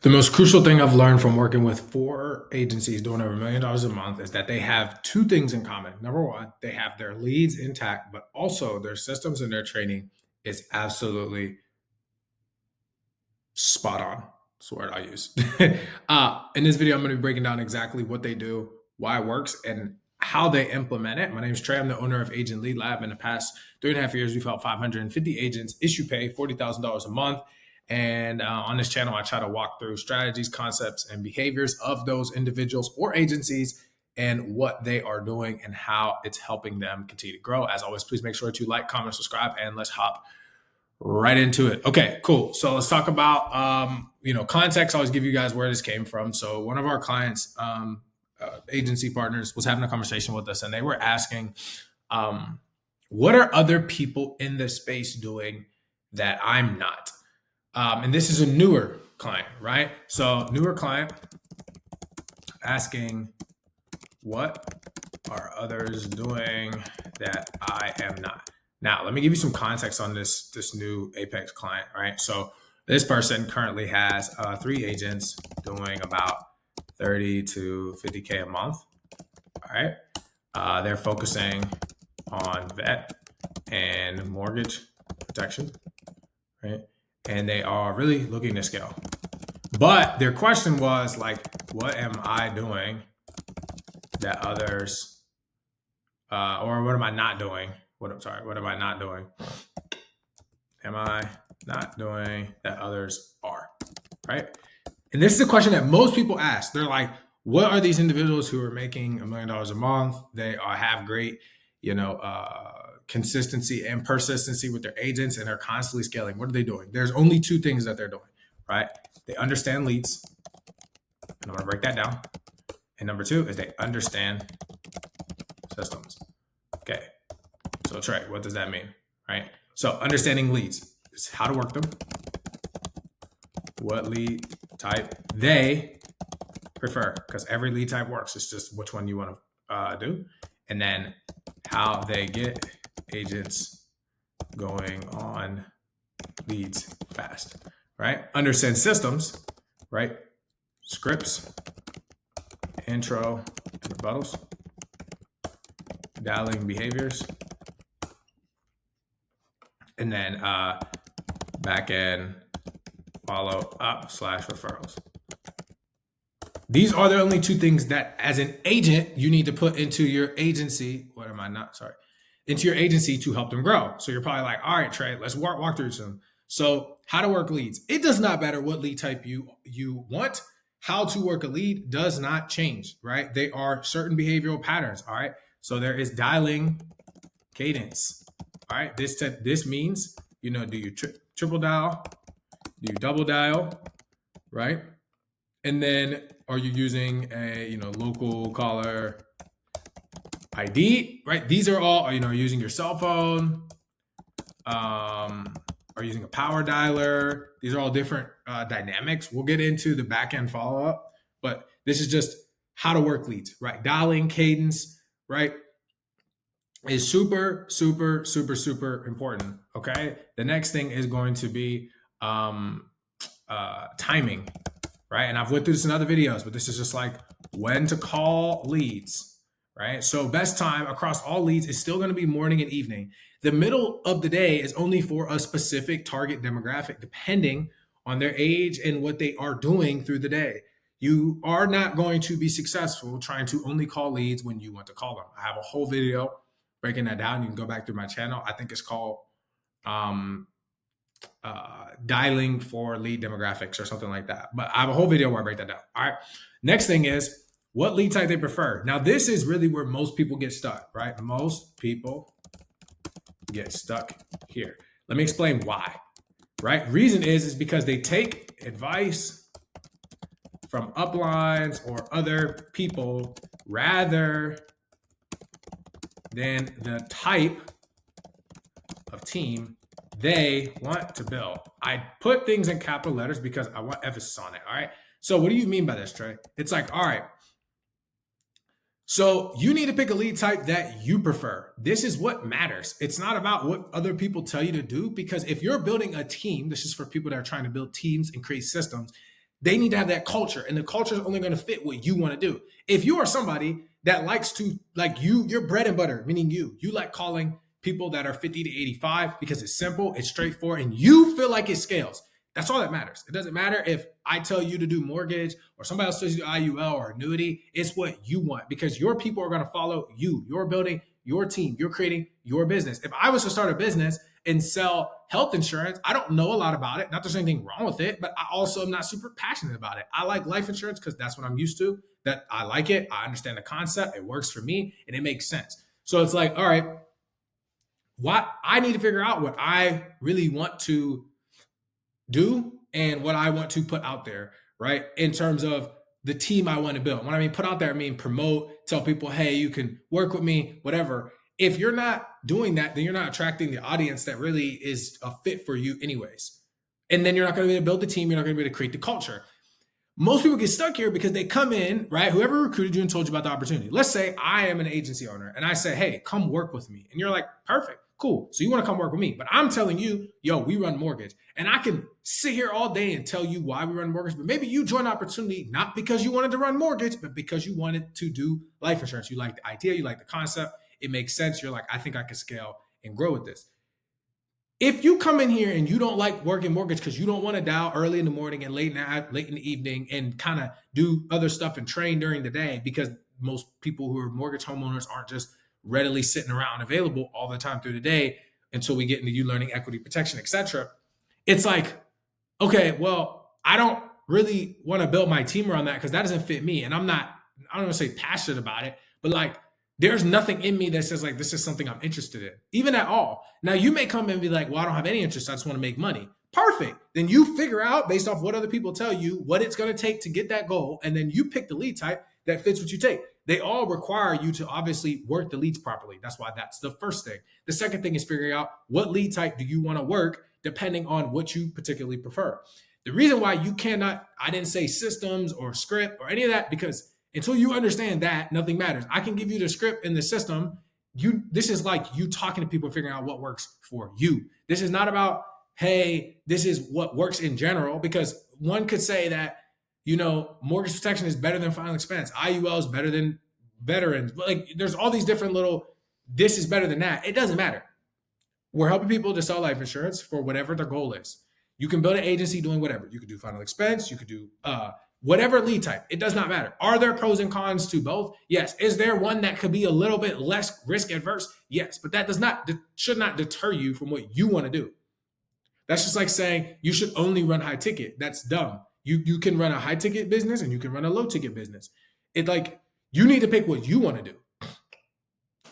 The most crucial thing I've learned from working with 4 agencies doing over $1 million a month is that they have 2 things in common. Number one, they have their leads intact, but also their systems and their training is absolutely spot on. That's the word I use. In this video, I'm going to be breaking down exactly what they do, why it works, and how they implement it. My name is Trey. I'm the owner of Agent Lead Lab. In the past 3.5 years, we've helped 550 agents issue pay $40,000 a month. And on this channel, I try to walk through strategies, concepts, and behaviors of those individuals or agencies and what they are doing and how it's helping them continue to grow. As always, please make sure to like, comment, subscribe, and let's hop right into it. Okay, cool. So let's talk about, context. I always give you guys where this came from. So one of our clients, agency partners, was having a conversation with us and they were asking, what are other people in this space doing that I'm not? And this is a newer client, right? So newer client asking, what are others doing that I am not? Now, let me give you some context on this new Apex client, right? So this person currently has 3 agents doing about 30 to 50K a month, all right? They're focusing on vet and mortgage protection, right? And they are really looking to scale. But their question was like, what am I doing that others, or what am I not doing? What am I not doing? Am I not doing that others are, right? And this is a question that most people ask. They're like, what are these individuals who are making $1 million a month? They have great, consistency and persistency with their agents and they're constantly scaling. What are they doing? There's only 2 things that they're doing, right? They understand leads. And I'm going to break that down. And number 2 is they understand systems. Okay. So Trey, what does that mean, right? So understanding leads is how to work them, what lead type they prefer, because every lead type works. It's just which one you want to do. And then how they get agents going on leads fast, right? Understand systems, right? Scripts, intro, and rebuttals, dialing behaviors, and then back end follow up / referrals. These are the only 2 things that as an agent, you need to put into your agency. Into your agency to help them grow. So you're probably like, all right, Trey, let's walk through some. So how to work leads. It does not matter what lead type you want. How to work a lead does not change, right? They are certain behavioral patterns, all right? So there is dialing cadence, all right? This means, do you triple dial? Do you double dial, right? And then are you using a, local caller ID, right? These are all, using your cell phone, or using a power dialer. These are all different dynamics. We'll get into the back end follow up, but this is just how to work leads, right? Dialing cadence, right? Is super, super, super, super important. Okay. The next thing is going to be timing, right? And I've went through this in other videos, but this is just like when to call leads, right? So best time across all leads is still going to be morning and evening. The middle of the day is only for a specific target demographic, depending on their age and what they are doing through the day. You are not going to be successful trying to only call leads when you want to call them. I have a whole video breaking that down. You can go back through my channel. I think it's called dialing for lead demographics or something like that. But I have a whole video where I break that down. All right. Next thing is what lead type they prefer. Now, this is really where most people get stuck, right? Most people get stuck here. Let me explain why, right? Reason is because they take advice from uplines or other people rather than the type of team they want to build. I put things in capital letters because I want emphasis on it, all right? So what do you mean by this, Trey? It's like, all right, so you need to pick a lead type that you prefer. This is what matters. It's not about what other people tell you to do, because if you're building a team, this is for people that are trying to build teams and create systems, they need to have that culture, and the culture is only going to fit what you want to do. If you are somebody that likes to, like, your bread and butter, meaning you like calling people that are 50 to 85 because it's simple, it's straightforward, and you feel like it scales. That's all that matters. It doesn't matter if I tell you to do mortgage or somebody else tells you IUL or annuity. It's what you want, because your people are going to follow you. You're building your team. You're creating your business. If I was to start a business and sell health insurance, I don't know a lot about it. Not that there's anything wrong with it, but I also am not super passionate about it. I like life insurance because that's what I'm used to. That I like it. I understand the concept. It works for me and it makes sense. So it's like, all right, what I need to figure out what I really want to do and what I want to put out there, right? In terms of the team I want to build. When I mean put out there, I mean promote, tell people, hey, you can work with me, whatever. If you're not doing that, then you're not attracting the audience that really is a fit for you anyways. And then you're not going to be able to build the team. You're not going to be able to create the culture. Most people get stuck here because they come in, right? Whoever recruited you and told you about the opportunity. Let's say I am an agency owner and I say, hey, come work with me. And you're like, perfect, cool. So you want to come work with me. But I'm telling you, yo, we run mortgage. And I can sit here all day and tell you why we run mortgage. But maybe you joined opportunity not because you wanted to run mortgage, but because you wanted to do life insurance. You like the idea, you like the concept. It makes sense. You're like, I think I can scale and grow with this. If you come in here and you don't like working mortgage because you don't want to dial early in the morning and late in the evening and kind of do other stuff and train during the day, because most people who are mortgage homeowners aren't just readily sitting around available all the time through the day until we get into you learning equity protection, etc. It's like, okay, well, I don't really want to build my team around that because that doesn't fit me. And I don't want to say passionate about it, but like, there's nothing in me that says like, this is something I'm interested in, even at all. Now you may come and be like, well, I don't have any interest. I just want to make money. Perfect. Then you figure out based off what other people tell you, what it's going to take to get that goal. And then you pick the lead type that fits what you take. They all require you to obviously work the leads properly. That's why that's the first thing. The second thing is figuring out what lead type do you want to work depending on what you particularly prefer. The reason why you cannot, I didn't say systems or script or any of that, because until you understand that, nothing matters. I can give you the script and the system. This is like you talking to people, figuring out what works for you. This is not about, hey, this is what works in general, because one could say that, mortgage protection is better than final expense. IUL is better than veterans. Like, there's all these different little, this is better than that. It doesn't matter. We're helping people to sell life insurance for whatever their goal is. You can build an agency doing whatever. You could do final expense. You could do whatever lead type. It does not matter. Are there pros and cons to both? Yes. Is there one that could be a little bit less risk adverse? Yes. But that should not deter you from what you want to do. That's just like saying you should only run high ticket. That's dumb. You can run a high ticket business and you can run a low ticket business. You need to pick what you want to do.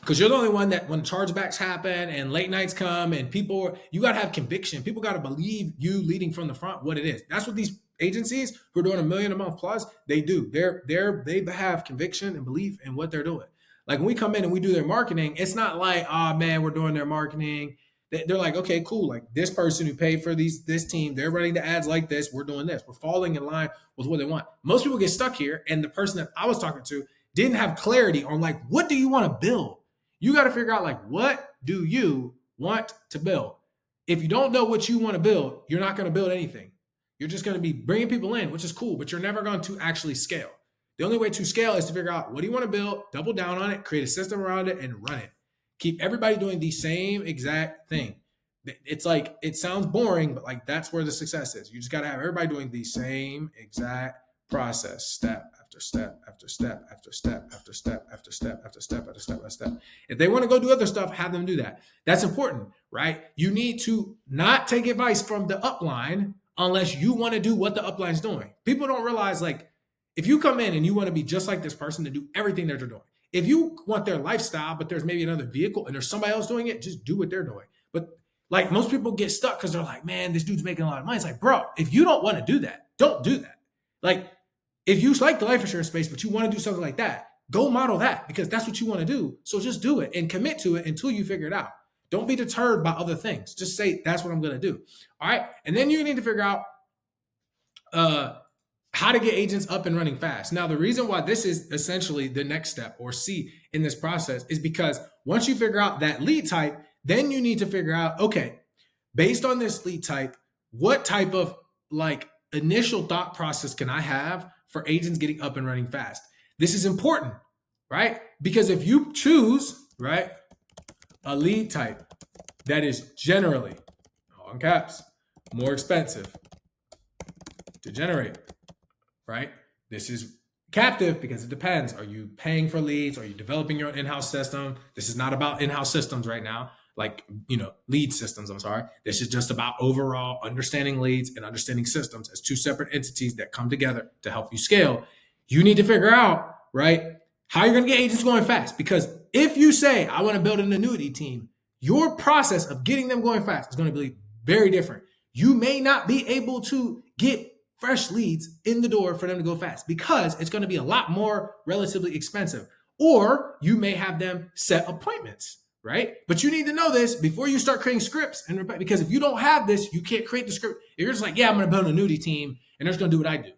Because you're the only one that when chargebacks happen and late nights come and you got to have conviction. People got to believe you leading from the front what it is. That's what these agencies who are doing $1 million a month plus, they do. They have conviction and belief in what they're doing. Like when we come in and we do their marketing, it's not like, oh man, we're doing their marketing. They're like, okay, cool. Like this person who paid for this team, they're running the ads like this. We're doing this. We're falling in line with what they want. Most people get stuck here. And the person that I was talking to didn't have clarity on like, what do you want to build? You got to figure out like, what do you want to build? If you don't know what you want to build, you're not going to build anything. You're just going to be bringing people in, which is cool, but you're never going to actually scale. The only way to scale is to figure out what do you want to build, double down on it, create a system around it, and run it. Keep everybody doing the same exact thing. It's like, it sounds boring, but like that's where the success is. You just got to have everybody doing the same exact process, step after step after step after step after step after step after step after step after step. If they want to go do other stuff, have them do that. That's important, right? You need to not take advice from the upline unless you want to do what the upline's doing. People don't realize, like, if you come in and you want to be just like this person to do everything that they're doing, if you want their lifestyle, but there's maybe another vehicle and there's somebody else doing it, just do what they're doing. But like most people get stuck because they're like, man, this dude's making a lot of money. It's like, bro, if you don't want to do that, don't do that. Like, if you like the life insurance space, but you want to do something like that, go model that because that's what you want to do. So just do it and commit to it until you figure it out. Don't be deterred by other things. Just say, that's what I'm going to do. All right. And then you need to figure out how to get agents up and running fast. Now, the reason why this is essentially the next step or C in this process is because once you figure out that lead type, then you need to figure out, okay, based on this lead type, what type of like initial thought process can I have for agents getting up and running fast? This is important, right? Because if you choose, right, a lead type that is generally, all in caps, more expensive to generate, right? This is captive because it depends. Are you paying for leads? Are you developing your own in-house system? This is not about in-house systems right now, like, lead systems, I'm sorry. This is just about overall understanding leads and understanding systems as two separate entities that come together to help you scale. You need to figure out, right, how you're going to get agents going fast. Because if you say, I want to build an annuity team, your process of getting them going fast is going to be very different. You may not be able to get fresh leads in the door for them to go fast because it's going to be a lot more relatively expensive. Or you may have them set appointments, right? But you need to know this before you start creating scripts. And because if you don't have this, you can't create the script. If you're just like, yeah, I'm going to build an annuity team and they're just going to do what I do.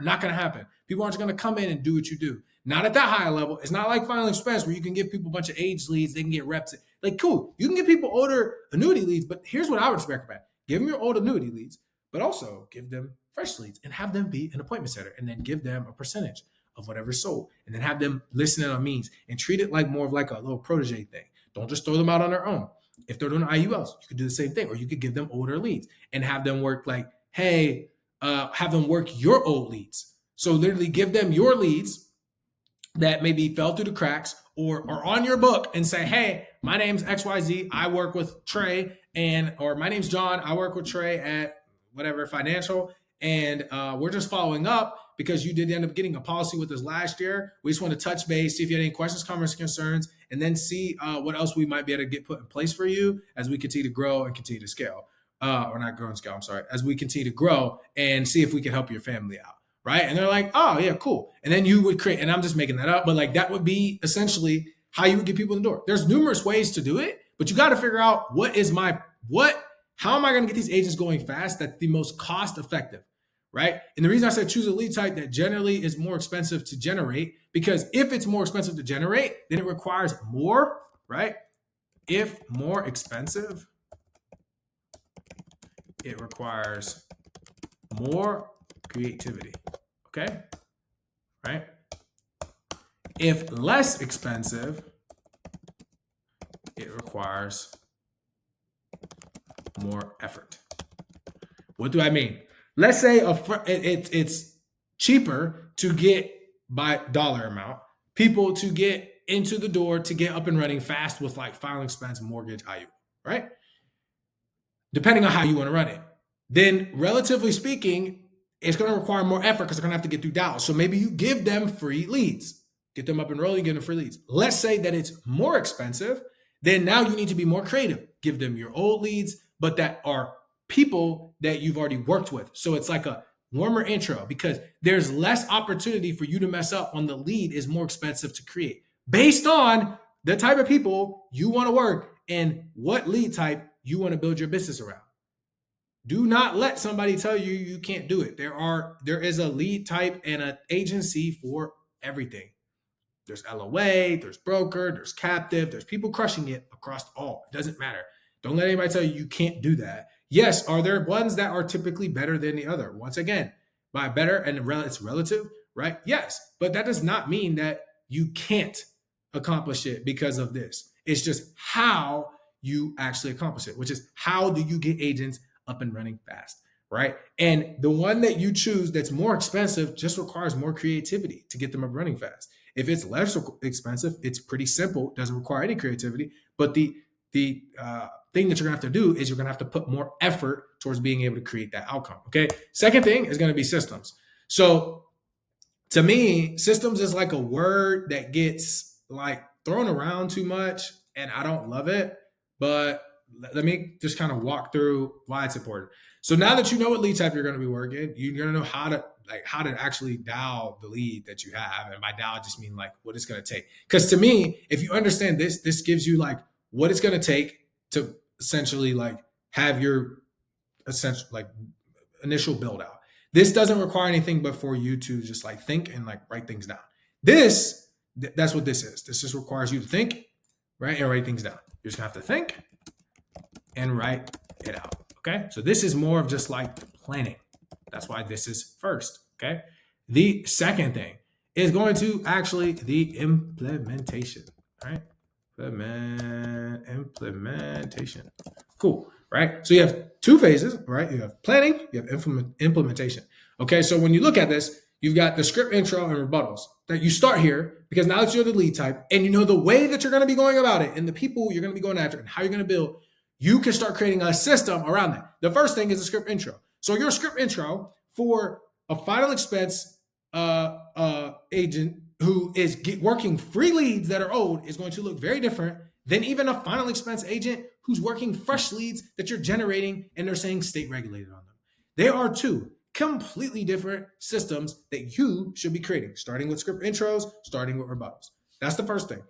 Not going to happen. People aren't going to come in and do what you do. Not at that high level. It's not like Final Expense where you can give people a bunch of age leads. They can get reps. Like, cool. You can give people older annuity leads, but here's what I would recommend. Give them your old annuity leads, but also give them fresh leads and have them be an appointment setter and then give them a percentage of whatever's sold and then have them listen in on means and treat it like more of like a little protege thing. Don't just throw them out on their own. If they're doing IULs, you could do the same thing, or you could give them older leads and have them work like, hey, have them work your old leads. So literally give them your leads that maybe fell through the cracks or are on your book and say, hey, my name's XYZ. I work with Trey or my name's John. I work with Trey at whatever financial. And we're just following up because you did end up getting a policy with us last year. We just want to touch base, see if you had any questions, comments, concerns, and then see what else we might be able to get put in place for you as we continue to grow and continue to scale. Or not grow and scale, I'm sorry. As we continue to grow and see if we can help your family out. Right. And they're like, oh, yeah, cool. And then you would create, and I'm just making that up, but like that would be essentially how you would get people in the door. There's numerous ways to do it, but you got to figure out how am I going to get these agents going fast? That's the most cost effective. Right. And the reason I said choose a lead type that generally is more expensive to generate, because if it's more expensive to generate, then it requires more. Right. If more expensive, it requires more creativity. Okay. Right. If less expensive, it requires more effort. What do I mean? Let's say it's cheaper to get by dollar amount people to get into the door to get up and running fast with like filing expense, mortgage, IU, right? Depending on how you want to run it. Then relatively speaking, it's going to require more effort because they're going to have to get through dials. So maybe you give them free leads, get them up and rolling, give them free leads. Let's say that it's more expensive. Then now you need to be more creative. Give them your old leads, but that are people that you've already worked with. So it's like a warmer intro because there's less opportunity for you to mess up when the lead is more expensive to create based on the type of people you want to work and what lead type you want to build your business around. Do not let somebody tell you you can't do it. There is a lead type and an agency for everything. There's LOA, there's broker, there's captive, there's people crushing it across all. It doesn't matter. Don't let anybody tell you you can't do that. Yes, are there ones that are typically better than the other? Once again, by better and it's relative, right? Yes, but that does not mean that you can't accomplish it because of this. It's just how you actually accomplish it, which is how do you get agents up and running fast, right? And the one that you choose that's more expensive just requires more creativity to get them up running fast. If it's less expensive, it's pretty simple, doesn't require any creativity. But the thing that you're gonna have to do is you're gonna have to put more effort towards being able to create that outcome. Okay. Second thing is gonna be systems. So to me, systems is like a word that gets like thrown around too much, and I don't love it. But let me just kind of walk through why it's important. So now that you know what lead type you're going to be working, you're going to know how to actually dial the lead that you have. And by dial, I just mean like what it's going to take. Because to me, if you understand this gives you like what it's going to take to essentially like have your essential like initial build out. This doesn't require anything but for you to just like think and like write things down. That's what this is. This just requires you to think, right, and write things down. You're just going to have to think and write it out. Okay. So this is more of just like planning. That's why this is first. Okay. The second thing is going to actually the implementation. Right. Implementation. Cool. Right. So you have two phases, right? You have planning, you have implementation. Okay. So when you look at this, you've got the script intro and rebuttals that you start here because now that you're the lead type and you know the way that you're going to be going about it and the people you're going to be going after and how you're going to build, you can start creating a system around that. The first thing is a script intro. So your script intro for a final expense agent who is working free leads that are old is going to look very different than even a final expense agent who's working fresh leads that you're generating and they're saying state regulated on them. There are two completely different systems that you should be creating, starting with script intros, starting with rebuttals. That's the first thing.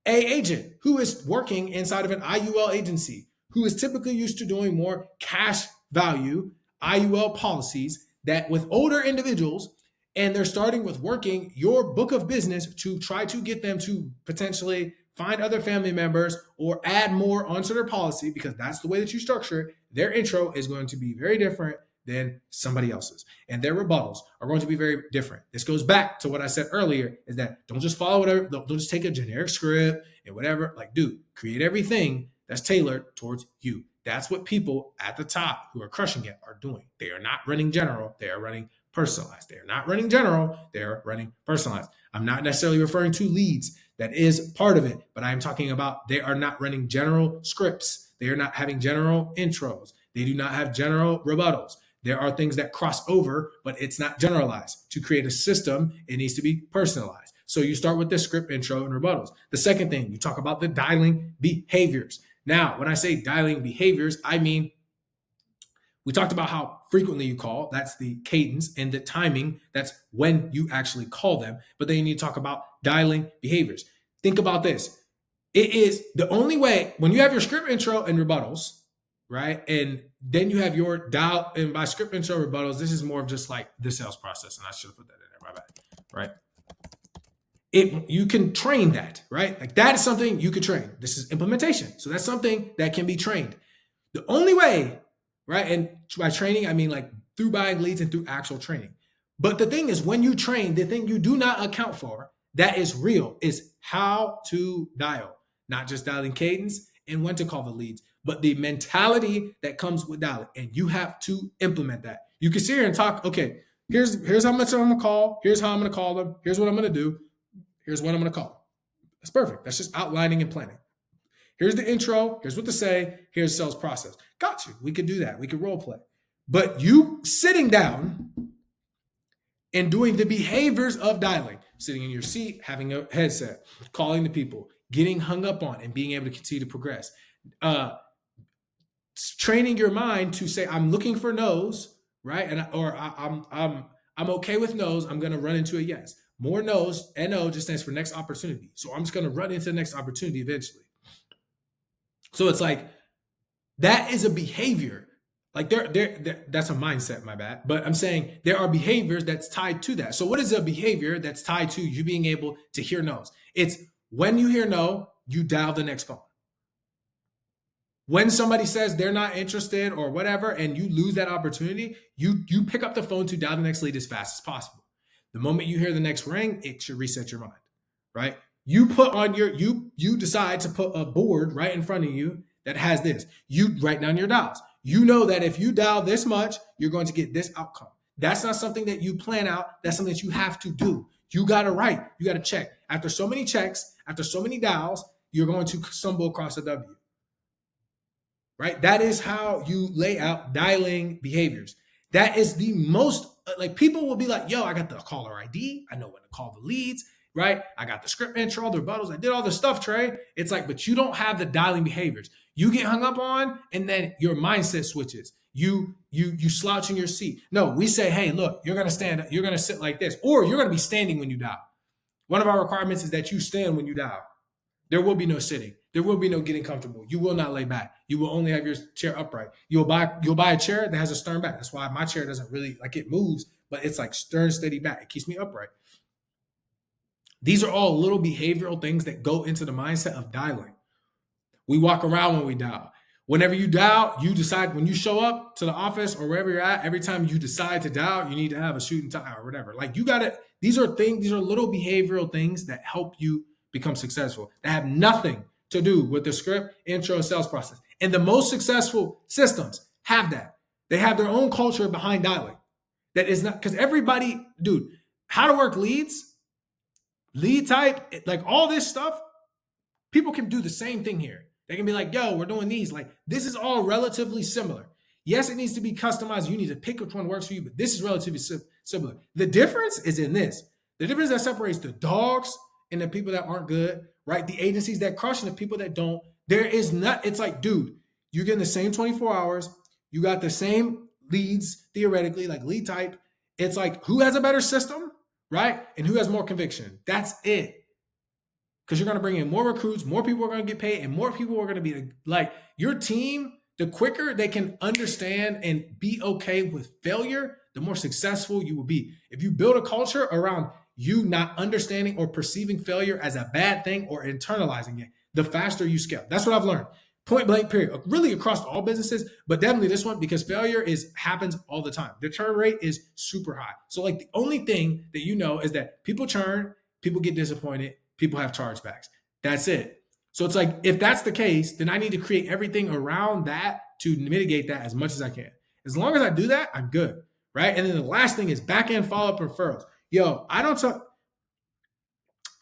A agent who is working inside of an IUL agency, who is typically used to doing more cash value IUL policies that with older individuals, and they're starting with working your book of business to try to get them to potentially find other family members or add more onto their policy because that's the way that you structure it. Their intro is going to be very different than somebody else's. And their rebuttals are going to be very different. This goes back to what I said earlier is that don't just follow whatever, don't just take a generic script and whatever. Like, dude, create everything that's tailored towards you. That's what people at the top who are crushing it are doing. They are not running general, they are running personalized. They are not running general, they are running personalized. I'm not necessarily referring to leads. That is part of it, but I'm talking about they are not running general scripts. They are not having general intros. They do not have general rebuttals. There are things that cross over, but it's not generalized. To create a system, it needs to be personalized. So you start with the script intro and rebuttals. The second thing, you talk about the dialing behaviors. Now, when I say dialing behaviors, I mean, we talked about how frequently you call, that's the cadence, and the timing, that's when you actually call them. But then you need to talk about dialing behaviors. Think about this. It is the only way, when you have your script intro and rebuttals, right? And then you have your dial, and by script intro rebuttals, this is more of just like the sales process. And I should have put that in there, my bad, right? You can train that, right? Like that is something you could train. This is implementation. So that's something that can be trained. The only way, right? And by training, I mean like through buying leads and through actual training. But the thing is, when you train, the thing you do not account for that is real is how to dial, not just dialing cadence and when to call the leads, but the mentality that comes with dialing. And you have to implement that. You can sit here and talk, okay, here's how much I'm gonna call, here's how I'm gonna call them, here's what I'm gonna do, here's what I'm gonna call. That's perfect. That's just outlining and planning. Here's the intro. Here's what to say. Here's sales process. Got you. We could do that. We could role play. But you sitting down and doing the behaviors of dialing, sitting in your seat, having a headset, calling the people, getting hung up on, and being able to continue to progress. Training your mind to say, I'm looking for no's, right? I'm okay with no's. I'm going to run into a yes. More no's. NO just stands for next opportunity. So I'm just going to run into the next opportunity eventually. So it's like, that is a behavior. Like that's a mindset, my bad. But I'm saying there are behaviors that's tied to that. So what is a behavior that's tied to you being able to hear no's? It's when you hear no, you dial the next phone. When somebody says they're not interested or whatever, and you lose that opportunity, you pick up the phone to dial the next lead as fast as possible. The moment you hear the next ring, it should reset your mind, right? You put on you decide to put a board right in front of you that has this. You write down your dials. You know that if you dial this much, you're going to get this outcome. That's not something that you plan out. That's something that you have to do. You got to write. You got to check. After so many checks, after so many dials, you're going to stumble across a W. Right? That is how you lay out dialing behaviors. That is the most, like, people will be like, yo, I got the caller ID. I know when to call the leads, right? I got the script intro, the rebuttals. I did all the stuff, Trey. It's like, but you don't have the dialing behaviors. You get hung up on, and then your mindset switches. You slouch in your seat. No, we say, hey, look, you're going to stand, you're going to sit like this, or you're going to be standing when you dial. One of our requirements is that you stand when you dial. There will be no sitting. There will be no getting comfortable. You will not lay back. You will only have your chair upright. You'll buy a chair that has a stern back. That's why my chair doesn't really, like, it moves, but it's like stern, steady back. It keeps me upright. These are all little behavioral things that go into the mindset of dialing. We walk around when we dial. Whenever you dial, you decide when you show up to the office or wherever you're at, every time you decide to dial, you need to have a suit and tie or whatever. Like you got to, these are things, these are little behavioral things that help you become successful that have nothing to do with the script, intro, sales process. And the most successful systems have that. They have their own culture behind dialing. That is not, because everybody, dude, how to work leads, lead type, like all this stuff, people can do the same thing here. They can be like, yo, we're doing these. Like, this is all relatively similar. Yes, it needs to be customized. You need to pick which one works for you, but this is relatively similar. The difference is in this. The difference that separates the dogs and the people that aren't good, right? The agencies that crush and the people that don't. There is not, it's like, dude, you're getting the same 24 hours. You got the same leads, theoretically, like lead type. It's like, who has a better system, right? And who has more conviction. That's it. Because you're going to bring in more recruits, more people are going to get paid, and more people are going to be like your team. The quicker they can understand and be okay with failure, the more successful you will be. If you build a culture around you not understanding or perceiving failure as a bad thing or internalizing it, the faster you scale. That's what I've learned. Point blank, period. Really across all businesses, but definitely this one, because failure happens all the time. The churn rate is super high. So like the only thing that you know is that people churn, people get disappointed, people have chargebacks. That's it. So it's like, if that's the case, then I need to create everything around that to mitigate that as much as I can. As long as I do that, I'm good, right? And then the last thing is back-end follow-up referrals. Yo, I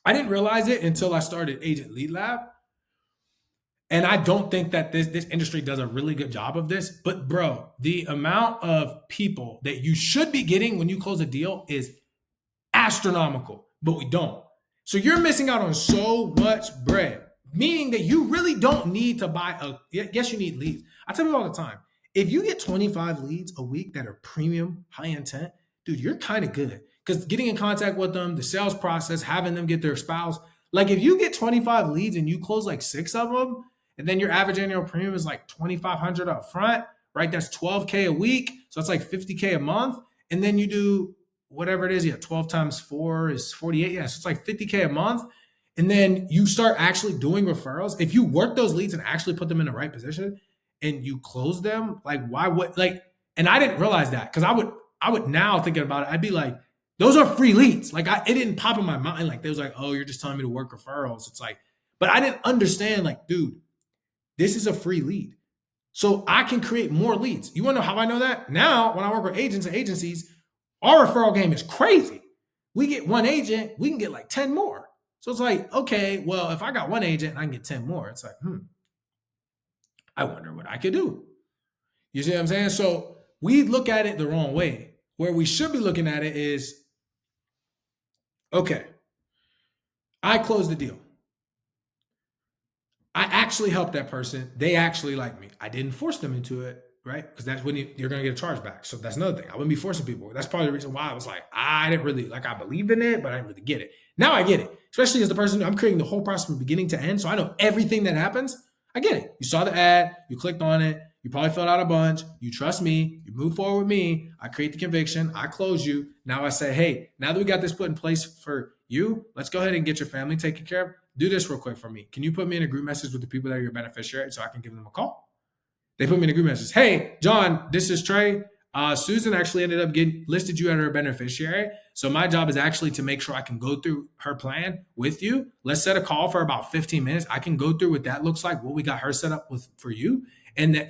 didn't realize it until I started Agent Lead Lab. And I don't think that this industry does a really good job of this. But bro, the amount of people that you should be getting when you close a deal is astronomical, but we don't. So you're missing out on so much bread, meaning that you really don't need to buy yes, you need leads. I tell you all the time, if you get 25 leads a week that are premium, high intent, dude, you're kind of good. Because getting in contact with them, the sales process, having them get their spouse, like if you get 25 leads and you close like 6 of them, and then your average annual premium is like 2,500 up front, right? That's 12K a week. So it's like 50K a month. And then you do whatever it is, 12 times 4 is 48. Yeah, so it's like 50K a month. And then you start actually doing referrals. If you work those leads and actually put them in the right position and you close them, like why would, like, and I didn't realize that because I would now thinking about it, I'd be like, those are free leads. Like it didn't pop in my mind. Like they was like, oh, you're just telling me to work referrals. It's like, but I didn't understand like, dude, this is a free lead. So I can create more leads. You want to know how I know that? Now, when I work with agents and agencies, our referral game is crazy. We get one agent, we can get like 10 more. So it's like, okay, well, if I got one agent and I can get 10 more, it's like, I wonder what I could do. You see what I'm saying? So we look at it the wrong way. Where we should be looking at it is, okay, I closed the deal. I actually helped that person. They actually like me. I didn't force them into it, right? Because that's when you're going to get a charge back. So that's another thing. I wouldn't be forcing people. That's probably the reason why I was like, I didn't really, like I believed in it, but I didn't really get it. Now I get it, especially as the person, I'm creating the whole process from beginning to end. So I know everything that happens. I get it. You saw the ad, you clicked on it, you probably filled out a bunch, you trust me, you move forward with me, I create the conviction, I close you. Now I say, hey, now that we got this put in place for you, let's go ahead and get your family taken care of. Do this real quick for me. Can you put me in a group message with the people that are your beneficiary so I can give them a call? They put me in a group message. Hey, John, this is Trey. Susan actually ended up getting listed you as her beneficiary. So my job is actually to make sure I can go through her plan with you. Let's set a call for about 15 minutes. I can go through what that looks like, what we got her set up with for you. And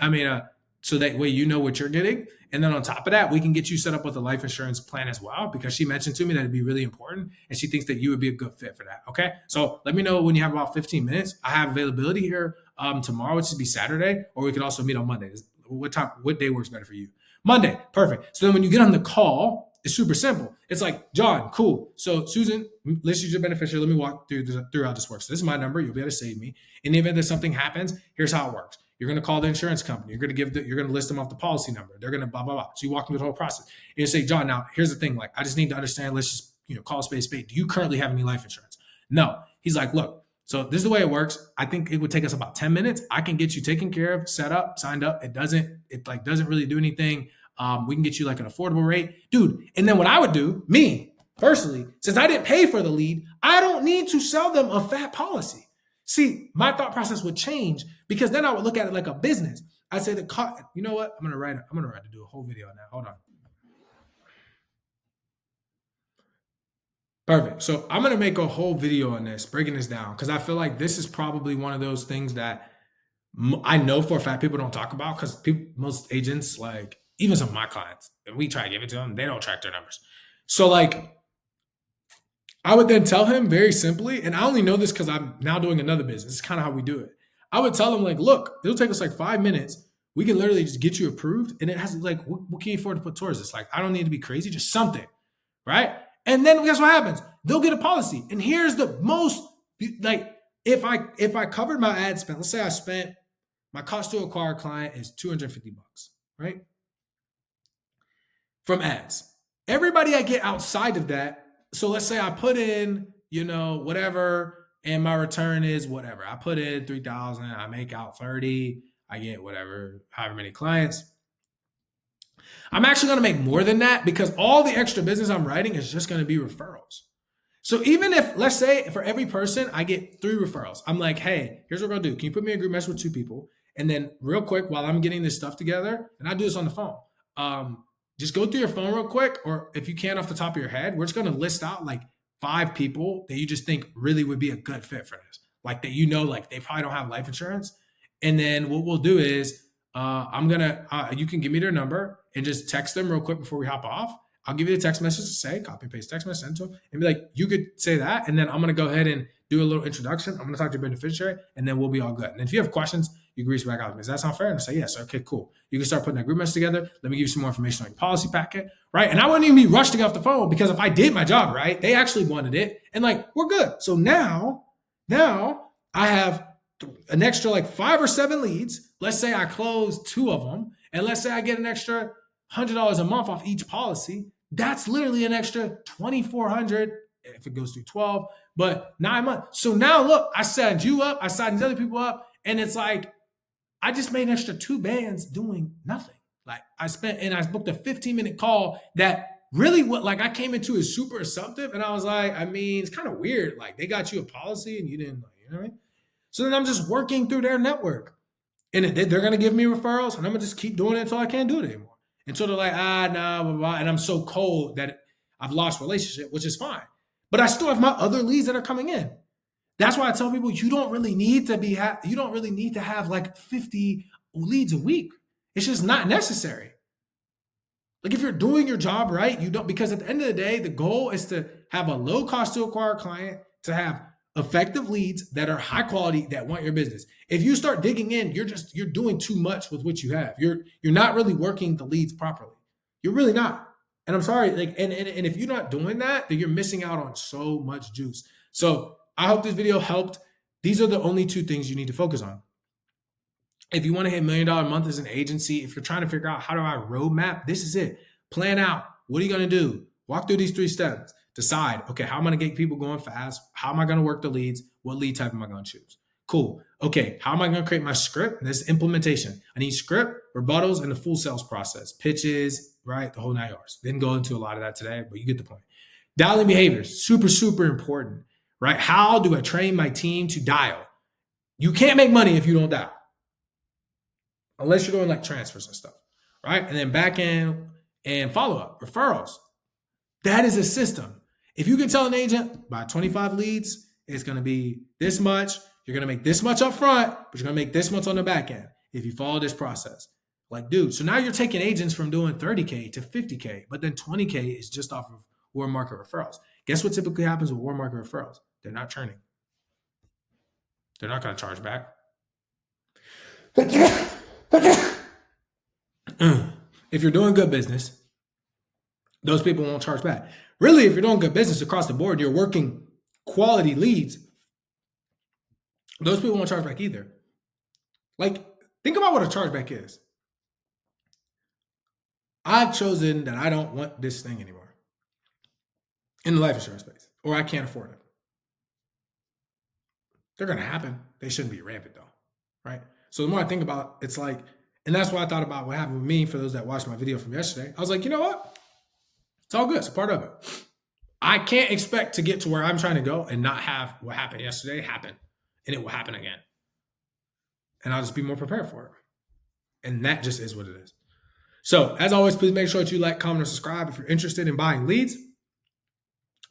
so that way you know what you're getting. And then on top of that, we can get you set up with a life insurance plan as well, because she mentioned to me that it'd be really important and she thinks that you would be a good fit for that. Okay. So let me know when you have about 15 minutes. I have availability here tomorrow, which would be Saturday, or we could also meet on Monday. What day works better for you? Monday. Perfect. So then when you get on the call, it's super simple. It's like, John, cool. So Susan, let's use your beneficiary. Let me walk through how this works. So this is my number. You'll be able to save me. In the event that something happens, here's how it works. You're going to call the insurance company. You're going to list them off the policy number. They're going to blah, blah, blah. So you walk through the whole process. And you say, John, now here's the thing. Like, I just need to understand, let's just, call a spade. Do you currently have any life insurance? No. He's like, look, so this is the way it works. I think it would take us about 10 minutes. I can get you taken care of, set up, signed up. It doesn't really do anything. We can get you like an affordable rate, dude. And then what I would do, me personally, since I didn't pay for the lead, I don't need to sell them a fat policy. See, my thought process would change because then I would look at it like a business. I'd say you know what? I'm gonna write to do a whole video on that. Hold on. Perfect. So I'm gonna make a whole video on this, breaking this down, because I feel like this is probably one of those things that I know for a fact people don't talk about because most agents, like even some of my clients, and we try to give it to them, they don't track their numbers. So like I would then tell him very simply, and I only know this because I'm now doing another business. It's kind of how we do it. I would tell him like, look, it'll take us like 5 minutes. We can literally just get you approved, and it has like, what can you afford to put towards this? Like, I don't need to be crazy, just something, right? And then guess what happens? They'll get a policy. And here's the most like, if I covered my ad spend, let's say I spent my cost to acquire a client is $250, right? From ads. Everybody I get outside of that, so let's say I put in, whatever, and my return is whatever. I put in 3,000, I make out 30, I get whatever, however many clients. I'm actually going to make more than that because all the extra business I'm writing is just going to be referrals. So even if, let's say for every person, I get 3 referrals. I'm like, hey, here's what we're going to do. Can you put me in a group message with 2 people? And then real quick, while I'm getting this stuff together, and I do this on the phone, just go through your phone real quick, or if you can off the top of your head, we're just going to list out like 5 people that you just think really would be a good fit for this. Like that, like they probably don't have life insurance. And then what we'll do is you can give me their number and just text them real quick before we hop off. I'll give you the text message to say, copy and paste text message, send to them, and be like, you could say that. And then I'm going to go ahead and do a little introduction. I'm going to talk to your beneficiary, and then we'll be all good. And if you have questions, you can reach back out to me. Does that sound fair? And I say, yes. Okay, cool. You can start putting that group message together. Let me give you some more information on your policy packet, right? And I wouldn't even be rushed to get off the phone because if I did my job right, they actually wanted it. And like, we're good. So now I have an extra like 5 or 7 leads. Let's say I close 2 of them. And let's say I get an extra $100 a month off each policy. That's literally an extra $2,400 if it goes through 12, but 9 months. So now look, I signed you up, I signed these other people up, and it's like I just made an extra 2 bands doing nothing. Like I booked a 15-minute call that really I came into is super assumptive, and I was like, I mean, it's kind of weird. Like they got you a policy and you didn't, you know what I mean? So then I'm just working through their network, and they're gonna give me referrals, and I'm gonna just keep doing it until I can't do it anymore. Until they're like, nah, blah, blah, and I'm so cold that I've lost relationship, which is fine. But I still have my other leads that are coming in. That's why I tell people you don't really need to have like 50 leads a week. It's just not necessary. Like if you're doing your job right, you don't, because at the end of the day, the goal is to have a low cost to acquire client, to have effective leads that are high quality that want your business. If you start digging in, you're doing too much with what you have. You're not really working the leads properly. You're really not. And I'm sorry, like, and if you're not doing that, then you're missing out on so much juice. So I hope this video helped. These are the only 2 things you need to focus on. If you want to hit $1 million a month as an agency, if you're trying to figure out how do I roadmap, this is it. Plan out. What are you going to do? Walk through these 3 steps. Decide, okay, how am I going to get people going fast? How am I going to work the leads? What lead type am I going to choose? Cool. Okay, how am I going to create my script? This is implementation. I need script, rebuttals, and the full sales process. Pitches, right? The whole 9 yards. Didn't go into a lot of that today, but you get the point. Dialing behaviors, super, super important, right? How do I train my team to dial? You can't make money if you don't dial. Unless you're doing like transfers and stuff, right? And then back end and follow-up, referrals. That is a system. If you can tell an agent by 25 leads, it's going to be this much. You're going to make this much up front, but you're going to make this much on the back end if you follow this process. Like, dude, so now you're taking agents from doing 30K to 50K, but then 20K is just off of warm market referrals. Guess what typically happens with warm market referrals? They're not churning. They're not going to charge back. If you're doing good business, those people won't charge back. Really, if you're doing good business across the board, you're working quality leads, those people won't charge back either. Like, think about what a chargeback is. I've chosen that I don't want this thing anymore in the life insurance space, or I can't afford it. They're going to happen. They shouldn't be rampant though, right? So the more I think about it, it's like, and that's why I thought about what happened with me for those that watched my video from yesterday. I was like, you know what? It's all good. It's a part of it. I can't expect to get to where I'm trying to go and not have what happened yesterday happen. and it will happen again. And I'll just be more prepared for it. And that just is what it is. So, as always, please make sure that you like, comment, and subscribe. If you're interested in buying leads,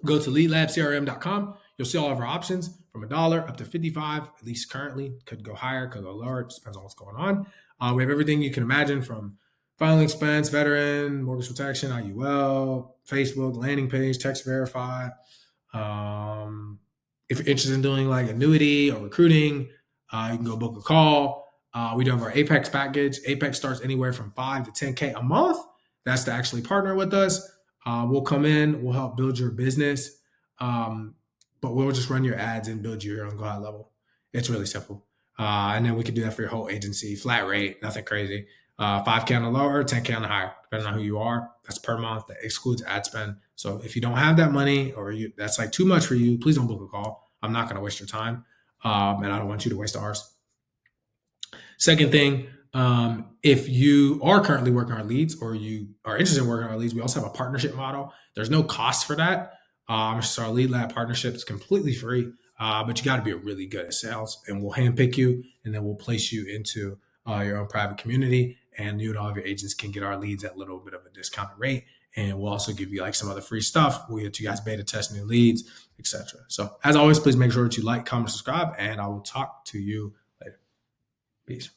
go to leadlabcrm.com. You'll see all of our options from $1 up to $55, at least currently. Could go higher, could go lower. It just depends on what's going on. We have everything you can imagine from filing expense, veteran, mortgage protection, IUL, Facebook, landing page, text verify. If you're interested in doing like annuity or recruiting, you can go book a call. We do have our Apex package. Apex starts anywhere from 5 to 10K a month. That's to actually partner with us. We'll come in, we'll help build your business, but we'll just run your ads and build you your own go-out level. It's really simple. And then we can do that for your whole agency, flat rate, nothing crazy. 5K on the lower, 10K on the higher, depending on who you are. That's per month. That excludes ad spend. So if you don't have that money or that's like too much for you, please don't book a call. I'm not going to waste your time. And I don't want you to waste ours. Second thing, if you are currently working on leads or you are interested in working on leads, we also have a partnership model. There's no cost for that. So our Lead Lab partnership is completely free, but you got to be really good at sales, and we'll handpick you, and then we'll place you into your own private community, and you and all of your agents can get our leads at a little bit of a discounted rate. And we'll also give you like some other free stuff. We'll get you guys beta test new leads, etc. So as always, please make sure that you like, comment, subscribe, and I will talk to you later. Peace.